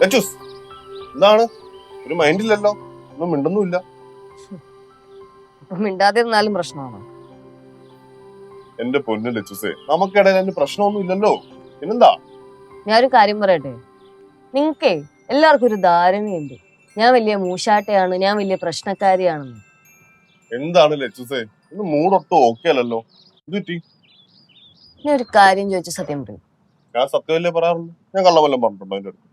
എന്താണ് ഒരു മൈൻഡില്ലല്ലോ, ഒന്നും മിണ്ടുന്നുമില്ല. മിണ്ടാതെ ഇരുന്നാലും പ്രശ്നമാണോ? എന്റെ പൊന്നു ലച്ചുസേ, നമുക്കിടയിൽ അതിന് പ്രശ്നമൊന്നും ഇല്ലല്ലോ, പിന്നെന്താ? ഞാനൊരു കാര്യം പറയട്ടെ, നിങ്ങക്കേ എല്ലാവർക്കും ഒരു ധാരണയുണ്ട് ഞാൻ വലിയ മൂശാട്ടയാണ്, ഞാൻ വലിയ പ്രശ്നക്കാരിയാണെന്ന്. എന്താണ് ലച്ചുസേ, ഇന്ന് മൂടൊട്ടും ഓക്കെ അല്ലല്ലോ, ഇത് പറ്റി? ഞാൻ ഒരു കാര്യം ചോദിച്ചു സത്യം പറയും. ഞാൻ സത്യമല്ലേ പറയാറുള്ളൂ, ഞാൻ കള്ളവല്ലം പറഞ്ഞിട്ടുണ്ടോ എന്റെ അടുത്ത്?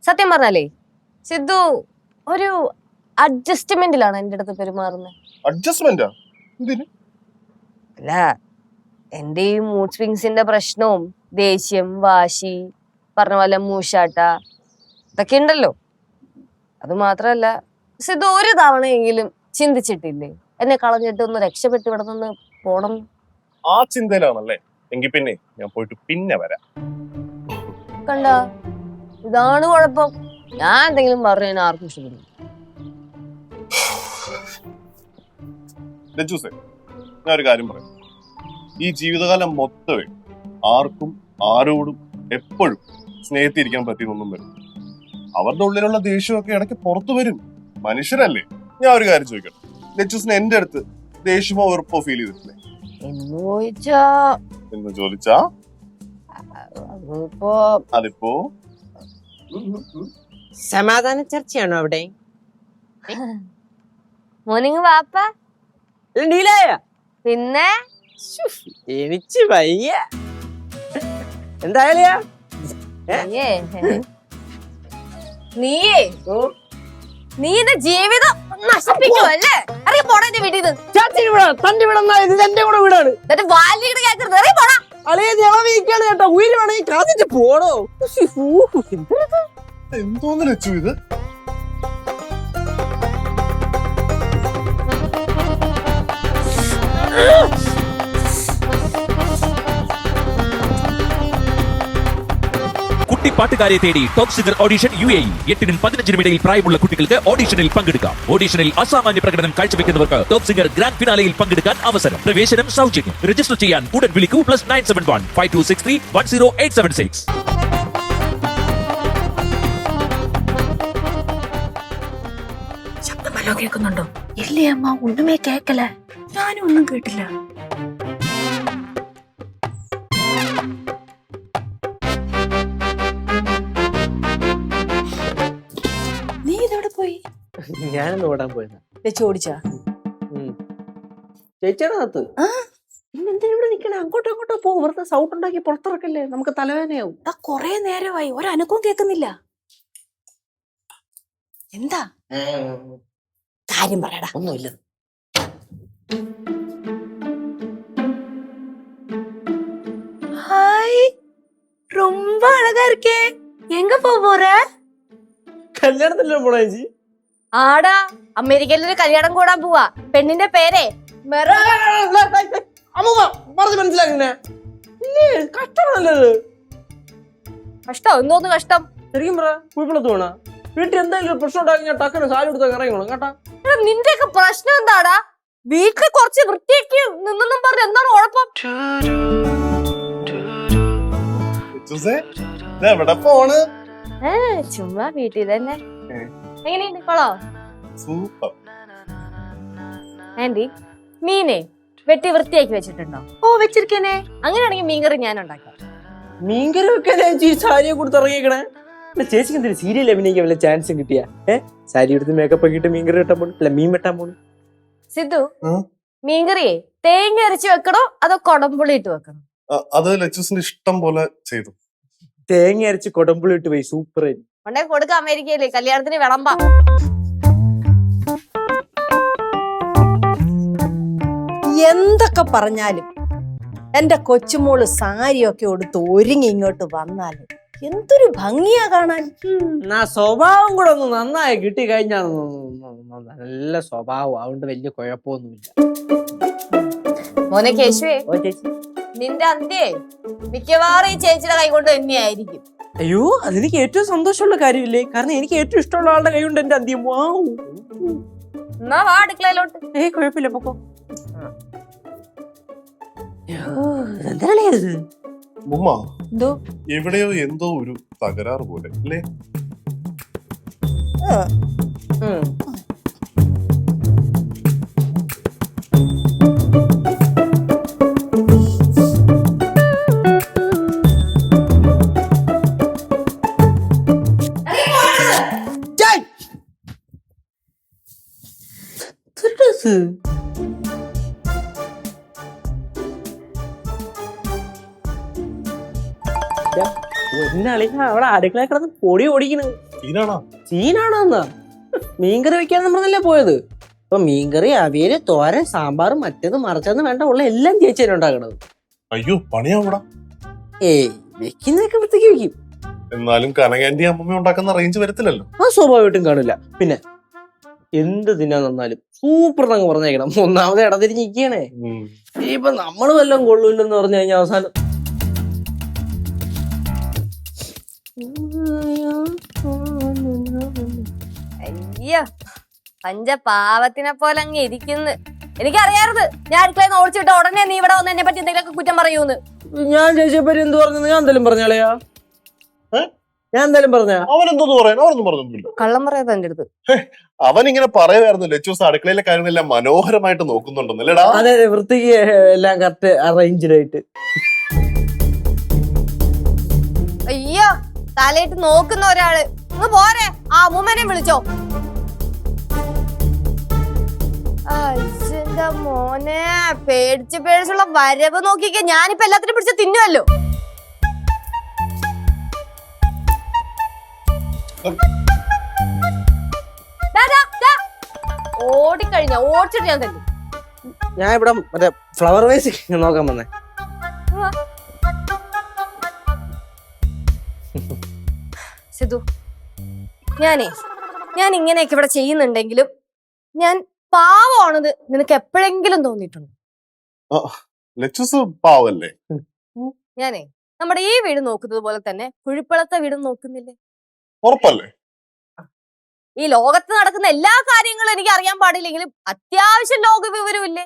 സത്യം പറഞ്ഞാലേ സിദ്ധു ഒരു അഡ്ജസ്റ്റ്മെന്റിലാണ് എന്റെ അടുത്ത് പെരുമാറുന്നത്. അഡ്ജസ്റ്റ്മെന്റാ? എന്തിന്? അല്ല, എന്റെ ഈ മൂഡ് സ്വിങ്സിന്റെ പ്രശ്നവും ദേഷ്യം, വാശി, പറഞ്ഞ പോലെ മൂശാട്ട, ഇതൊക്കെ ഉണ്ടല്ലോ. അത് മാത്രല്ല, സിദ്ധു ഒരു തവണയെങ്കിലും ചിന്തിച്ചിട്ടില്ലേ എന്നെ കളഞ്ഞിട്ട് ഒന്ന് രക്ഷപ്പെട്ട് ഇവിടെ നിന്ന് പോണം? ആ ചിന്തയിലാണല്ലേ? എങ്കിൽ പിന്നെ ഞാൻ പോയിട്ട് പിന്നെ വരാം. കണ്ട, ഇതാണ് കുഴപ്പം. ഞാൻ എന്തെങ്കിലും പറഞ്ഞു ആർക്കും ഇഷ്ടപ്പെടുന്നു. ലച്ചുസേ, ഞാൻ ഒരു കാര്യം പറയാം. ഈ ജീവിതകാലം മൊത്തമേ ആർക്കും ആരോടും എപ്പോഴും സ്നേഹത്തിരിക്കാൻ പറ്റിയൊന്നും വരും. അവരുടെ ഉള്ളിലുള്ള ദേഷ്യമൊക്കെ ഇടയ്ക്ക് പുറത്തു വരും, മനുഷ്യരല്ലേ. ഞാൻ ഒരു കാര്യം ചോദിക്കട്ടെ, ലച്ചുസിന് എന്റെ അടുത്ത് ദേഷ്യമോ വെറുപ്പോ ഫീൽ ചെയ്തിട്ടില്ലേ? എന്ന് ചോദിച്ചാ അതിപ്പോ സമാധാന ചർച്ചയാണോ അവിടെ? മോർണിംഗ് വാപ്പ. പിന്നെ എനിക്ക് വയ്യ. എന്തായാലും നീയേ നീ എന്റെ ജീവിതം നശിപ്പിക്കുവല്ലേ? അറിയ പോടാ എന്റെ വീട്ടിൽ നിന്ന്. തന്റെ വീട് എന്റെ കൂടെ വീടാണ്. അളിയെ ജനവിക്കാണ് കേട്ടോ, ഉയിര് വേണമെങ്കിൽ കാത്തിട്ട് പോടോ. എന്തോന്ന് ലച്ചു ഇത്? പാട്ടുകാരെ തേടി ടോപ് സിംഗർ ഓഡിഷൻ UAE 8-നും 15-നും ഇടയിൽ പ്രായമുള്ള കുട്ടികൾക്ക് ഓഡിഷനിൽ പങ്കെടുക്കാം. ഓഡിഷനിൽ അസാമാന്യ പ്രകടനം കാഴ്ചവെക്കുന്നവർക്ക് ടോപ് സിംഗർ ഗ്രാൻഡ് ഫിനാലയിൽ പങ്കെടുക്കാൻ അവസരം. പ്രവേശനം സൗജന്യം. രജിസ്റ്റർ ചെയ്യാൻ ഉടൻ വിളിക്കൂ +971 5263 10876. ശബ്ദമല്ലോ കേൾക്കുന്നുണ്ടോ? ഇല്ലേ അമ്മ, ഒന്നുമേ കേക്കല. ഞാനും ഒന്നും കേട്ടില്ല. നീ ഇതോടെ പോയി? ഞാനൊന്ന് ഓടാൻ പോയതാ. ചോദിച്ചാ ചേച്ചിയുടെ അകത്ത് പിന്നെന്തിനാ ഇവിടെ നിക്കണേ? അങ്ങോട്ടോ അങ്ങോട്ടോ പോ, വെറുതെ സൗണ്ട് ഉണ്ടാക്കി പുറത്തിറക്കല്ലേ, നമുക്ക് തലവേദനയാവും. കൊറേ നേരമായി ഒരനക്കവും കേക്കുന്നില്ല. എന്താ കാര്യം പറയടാ. ഒന്നുമില്ല. ഹായ്, ரொம்ப அழகா இருக்கே. எங்க போற? കല്യാണത്തിലോ പോണ ചേച്ചി? ആടാ, അമേരിക്കയിലൊരു കല്യാണം കൂടാൻ പോവാ. പെണ്ണിന്റെ പേരെ പറഞ്ഞു മനസ്സിലാക്കുന്നേ. കഷ്ടമാണല്ലോ. കഷ്ടം എന്തോന്ന് കഷ്ടം? ശരിക്കും പറ, കുഴപ്പമില്ലാത്ത വേണ വീട്ടിൽ എന്തെങ്കിലും പ്രശ്നം ഉണ്ടാക്കി ഞാൻ ടക്കന് സാരി കൊടുത്താൽ ഇറങ്ങണം കേട്ടാ. നിന്റെയൊക്കെ പ്രശ്നം എന്താടാ? വീട്ടിൽ കുറച്ച് വൃത്തിയാക്കി നിന്നെന്നും പറഞ്ഞ് എന്താണ് കുഴപ്പം? എവിടെ പോണ്? ചുമ്മാ വീട്ടിൽ തന്നെ. എങ്ങനെയുണ്ട് കൊളോ? സൂപ്പർ. ആന്റി, മീനെ വെട്ടി വൃത്തിയാക്കി വെച്ചിട്ടുണ്ടോ? ഓ, വെച്ചിരിക്കേ. അങ്ങനെയാണെങ്കിൽ മീൻകറി ഞാൻ ഉണ്ടാക്കാം. മീൻകറി വെക്കാൻ ചേച്ചി സാരിയെ കൊടുത്ത് ഇറങ്ങിയേക്കണേ. ചേച്ചിക്ക് എന്തെങ്കിലും സീരിയൽ അഭിനയിക്കാൻ വല്ല ചാൻസും കിട്ടിയാ? സാരി എടുത്ത് മേക്കപ്പ് ഒക്കെ ഇട്ട് മീൻകറി വെട്ടാൻ പോണു, അല്ല മീൻ വെട്ടാൻ പോണു. സിദ്ധു, മീൻകറിയെ തേങ്ങ അരച്ച് വെക്കണോ അതോ കൊടംപുളി ഇട്ട് വെക്കണോ? അത് ലച്ചുസിന്റെ ഇഷ്ടം പോലെ ചെയ്തു. തേങ്ങ അരച്ച് കൊടംപുളി ഇട്ട് പോയി സൂപ്പർ. ഉണ്ടേ കൊടുക്ക, അമേരിക്കയിലെ കല്യാണത്തിന് വിളമ്പാ. എന്തൊക്കെ പറഞ്ഞാലും എന്റെ കൊച്ചുമോള് സാരിയൊക്കെ എടുത്ത് ഒരുങ്ങി ഇങ്ങോട്ട് വന്നാല് എന്തൊരു ഭംഗിയാ കാണാൻ. സ്വഭാവം കൂടെ ഒന്ന് നന്നായി കിട്ടി കഴിഞ്ഞാ നല്ല സ്വഭാവം, അതുകൊണ്ട് വലിയ കുഴപ്പമൊന്നുമില്ല. മോനെ കേശുവേ, ഓ ചേച്ചി, നിന്റെ അന്ത്യേ മിക്കവാറും ഈ ചേച്ചിയുടെ കൈ കൊണ്ട് തന്നെയായിരിക്കും. അയ്യോ, അതെനിക്ക് ഏറ്റവും സന്തോഷമുള്ള കാര്യമില്ലേ, കാരണം എനിക്ക് ഏറ്റവും ഇഷ്ടമുള്ള ആളുടെ കൈ കൊണ്ട് എന്റെ അന്ത്യം. എന്നാ വാ അടുക്കളയിലോട്ട്. കുഴപ്പമില്ല, പൊക്കോ. എന്താണ് ഉമ്മ എന്തോ എവിടെയോ എന്തോ ഒരു തകരാറ് പോലെ അല്ലേ? അവിടെ അടുക്കള കിടന്ന് പൊടി ഓടിക്കണ്. സീനാണോ? സീനാണോന്നാ? മീൻകറി വെക്കാൻ നമ്മളല്ലേ പോയത്. അപ്പൊ മീൻകറി, അവിയല്, തോരൻ, സാമ്പാറും മറ്റേത് മറിച്ചെന്ന് വേണ്ട ഉള്ള എല്ലാം ചേച്ചിയാണ് ഉണ്ടാക്കണത്. അയ്യോ പണിയാവൂടാ. ഏയ് വെക്കുന്നതൊക്കെ വൃത്തിക്ക് വെക്കും. എന്നാലും കനകാന്റി അമ്മമ്മ ഉണ്ടാക്കുന്ന റേഞ്ച് വരത്തില്ലല്ലോ. ആ സ്വാഭാവികമായിട്ടും കാണില്ല. പിന്നെ എന്ത് തിന്നാൻ തന്നാലും സൂപ്പർ എന്നങ്ങ് പറഞ്ഞേക്കണം. ഒന്നാമത് ഇടതിരിഞ്ഞിരിക്കണേ. ഇപ്പൊ നമ്മള് വല്ലതും കൊള്ളൂല്ലെന്ന് പറഞ്ഞു കഴിഞ്ഞാൽ അവസാനം അയ്യോ പഞ്ചപാവത്തിനെ പോലെ അങ്ങ് ഇരിക്കുന്നു. എനിക്കറിയാറുത് ഞാൻ അടുക്കളയിൽ ഓടിച്ചിട്ട് ഉടനെ നീ ഇവിടെ വന്ന് എന്നെ പറ്റി എന്തെങ്കിലുമൊക്കെ കുറ്റം പറയൂന്ന്. ഞാൻ ചേച്ചിയെപ്പറ്റി എന്ത് പറഞ്ഞു? ഞാൻ എന്തായാലും പറഞ്ഞാളയാ? ഞാൻ എന്തായാലും പറഞ്ഞ അവനെന്തോന്ന് പറയാൻ? അവനൊന്നും പറഞ്ഞൊന്നുമില്ല. കള്ളം പറയാതെ എന്റെ അടുത്ത്. അവൻ ഇങ്ങനെ പറയുമായിരുന്നു ലച്ചൂസ് അടുക്കളയിലെ കാര്യങ്ങളെല്ലാം മനോഹരമായിട്ട് നോക്കുന്നുണ്ടെന്നല്ലേടാ? അതെ അതെ, വൃത്തിക്ക് എല്ലാം കറക്റ്റ് അറേഞ്ച്ഡ് ആയിട്ട്. അയ്യോ തലയിട്ട് നോക്കുന്ന ഒരാള് ഇങ്ങ് പോരെ. ആ അമ്മൂമ്മനെ വിളിച്ചോ. അച്ഛന്റെ മോനെ പേടിച്ച് പേടിച്ചുള്ള വരവ് നോക്കിക്ക. ഞാനിപ്പോ എല്ലാത്തിനും പിടിച്ച് തിന്നുവല്ലോ. ഓടിക്കഴിഞ്ഞ ഓടിച്ചിട്ട് ഞാൻ തല്ലു. ഞാൻ ഇവിടെ മറ്റേ ഫ്ലവർ വൈസ് നോക്കാൻ വന്നേ. സിധു ഞാൻ ഇങ്ങനെയൊക്കെ ഇവിടെ ചെയ്യുന്നുണ്ടെങ്കിലും ഞാൻ പാവമാണത് നിനക്ക് എപ്പോഴെങ്കിലും തോന്നിയിട്ടുണ്ടോ? ലച്ചൂസ് പാവല്ലേ? നമ്മുടെ ഈ വീട് നോക്കുന്നത് പോലെ തന്നെ കുഴിപ്പളത്തെ വീടും നോക്കുന്നില്ലേ? ഉറപ്പല്ലേ? ഈ ലോകത്ത് നടക്കുന്ന എല്ലാ കാര്യങ്ങളും എനിക്ക് അറിയാൻ പാടില്ലെങ്കിലും അത്യാവശ്യം ലോക വിവരമില്ലേ?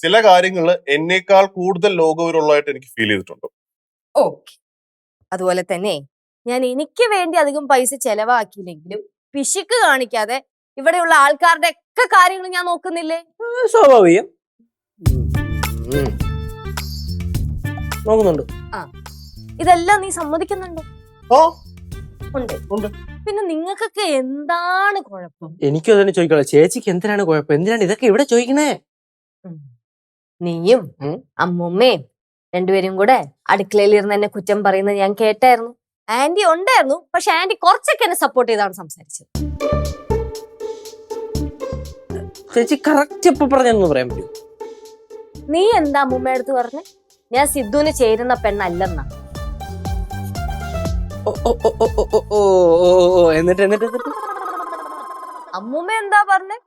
ചില കാര്യങ്ങള് എന്നേക്കാൾ കൂടുതൽ ലോകവിവരമുള്ളതായിട്ട് എനിക്ക് ഫീൽ ചെയ്തിട്ടുണ്ട്. ഓക്കെ. അതുപോലെ തന്നെ ഞാൻ എനിക്ക് വേണ്ടി അധികം പൈസ ചെലവാക്കിയില്ലെങ്കിലും പിശുക്ക് കാണിക്കാതെ ഇവിടെയുള്ള ആൾക്കാരുടെ ഒക്കെ കാര്യങ്ങൾ ഞാൻ നോക്കുന്നില്ലേ? സ്വാഭാവികം. നോക്കുന്നുണ്ട്. ഇതെല്ലാം നീ സമ്മതിക്കുന്നുണ്ടോ? ഉണ്ട്. പിന്നെ നിങ്ങൾക്കൊക്കെ എന്താണ് കുഴപ്പം? എനിക്കും അതിനെ ചോദിക്കണം. ചേച്ചിക്ക് എന്തിനാണ് കുഴപ്പം? എന്തിനാണ് ഇതൊക്കെ ഇവിടെ ചോദിക്കണേ? നീയും അമ്മുമ്മയും രണ്ടുപേരും കൂടെ അടുക്കളയിൽ ഇരുന്ന് എന്നെ കുറ്റം പറയുന്നത് ഞാൻ കേട്ടായിരുന്നു. ആന്റി ഉണ്ടായിരുന്നു, പക്ഷെ ആന്റി കുറച്ചൊക്കെ എന്നെ സപ്പോർട്ട് ചെയ്താണ് സംസാരിച്ചത്. ചേച്ചി കറക്റ്റ് എപ്പോ പറഞ്ഞെന്ന് പറയാൻ പറ്റും? നീ എന്താ അമ്മുമ്മ അടുത്ത് പറഞ്ഞേ? ഞാൻ സിദ്ധുവിന് ചേരുന്ന പെണ്ണല്ലെന്നാ. എന്നിട്ട് അമ്മുമ്മ എന്താ പറഞ്ഞേ?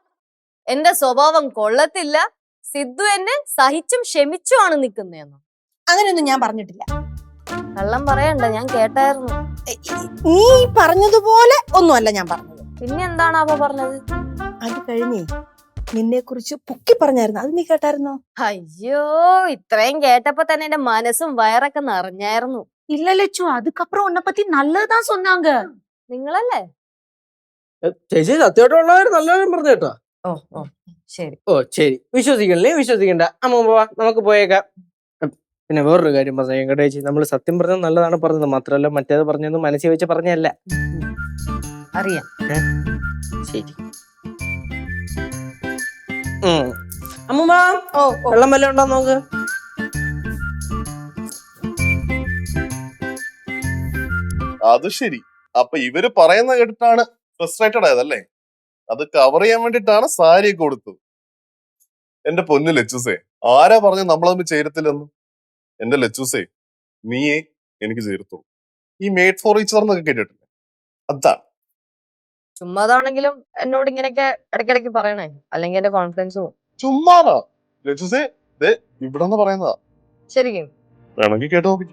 എന്റെ സ്വഭാവം കൊള്ളത്തില്ല, സിദ്ധു എന്നെ സഹിച്ചും ക്ഷമിച്ചുമാണ് നിൽക്കുന്നതെന്നോ? അങ്ങനെയൊന്നും ഞാൻ പറഞ്ഞിട്ടില്ല. കള്ളം പറയണ്ട, ഞാൻ കേട്ടായിരുന്നു. നീ പറഞ്ഞതുപോലെ ഒന്നുമല്ല ഞാൻ പറഞ്ഞത്. പിന്നെ എന്താണ് അവ പറഞ്ഞത്? അത് കഴിഞ്ഞേ നിന്നെ കുറിച്ച് പൊക്കി പറഞ്ഞായിരുന്നു, അത് നീ കേട്ടായിരുന്നോ? അയ്യോ ഇത്രയും കേട്ടപ്പോ തന്നെ എന്റെ മനസ്സും വയറൊക്കെ നിറഞ്ഞായിരുന്നു. இல்ல லட்சு, அதுக்கப்புறம் உன்னை பத்தி நல்லதுதான் சொன்னாங்க. നിങ്ങളല്ലേ? ചേച്ചി സത്യമായിട്ടുള്ളവര് നല്ലവരും പറഞ്ഞു കേട്ടോ. ഓ ശരി. ഓ ശരി, വിശ്വസിക്കണല്ലേ? വിശ്വസിക്കണ്ട. അമ്മ നമുക്ക് പോയേക്കാം. പിന്നെ വേറൊരു കാര്യം പറഞ്ഞു വെങ്കടേച്ചി, നമ്മൾ സത്യം പറഞ്ഞത് നല്ലതാണ് പറഞ്ഞത്, മാത്രമല്ല മറ്റേത് പറഞ്ഞത് മനസ്സിൽ വെച്ച് പറഞ്ഞല്ല. അറിയാം. ശരി. അമ്മ വെള്ളം വല്ല ഉണ്ടോ നോക്ക്. അത് ശരി. അപ്പൊ ഇവര് പറയുന്ന കേട്ടിട്ടാണ് ഫ്രസ്ട്രേറ്റഡ് ആയതല്ലേ? അത് കവർ ചെയ്യാൻ വേണ്ടിട്ടാണ് സാരിയൊക്കെ കൊടുത്തത്. എന്റെ പൊന്നു ലച്ചൂസേ, ആരാ പറഞ്ഞു നമ്മളൊന്നും ചേരത്തില്ലെന്ന്? എന്റെ ലച്ചൂസേ, നീയേ എനിക്ക് ചേർത്തുള്ളൂ. ഈ മേഡ് ഫോർ ഈച്ച് എന്നൊക്കെ കേട്ടിട്ടില്ലേ? അതാണ്. ചുമ്മാതാണെങ്കിലും എന്നോട് ഇങ്ങനെയൊക്കെ ഇടയ്ക്കിടയ്ക്ക് പറയണേ, അല്ലെങ്കിൽ എന്റെ കോൺഫിഡൻസ് പോകും. ചുമ്മാതാ ലച്ചൂസേ, ഇവിടെ പറയുന്നതാ. ശരിക്കും വേണമെങ്കിൽ കേട്ട് നോക്കി.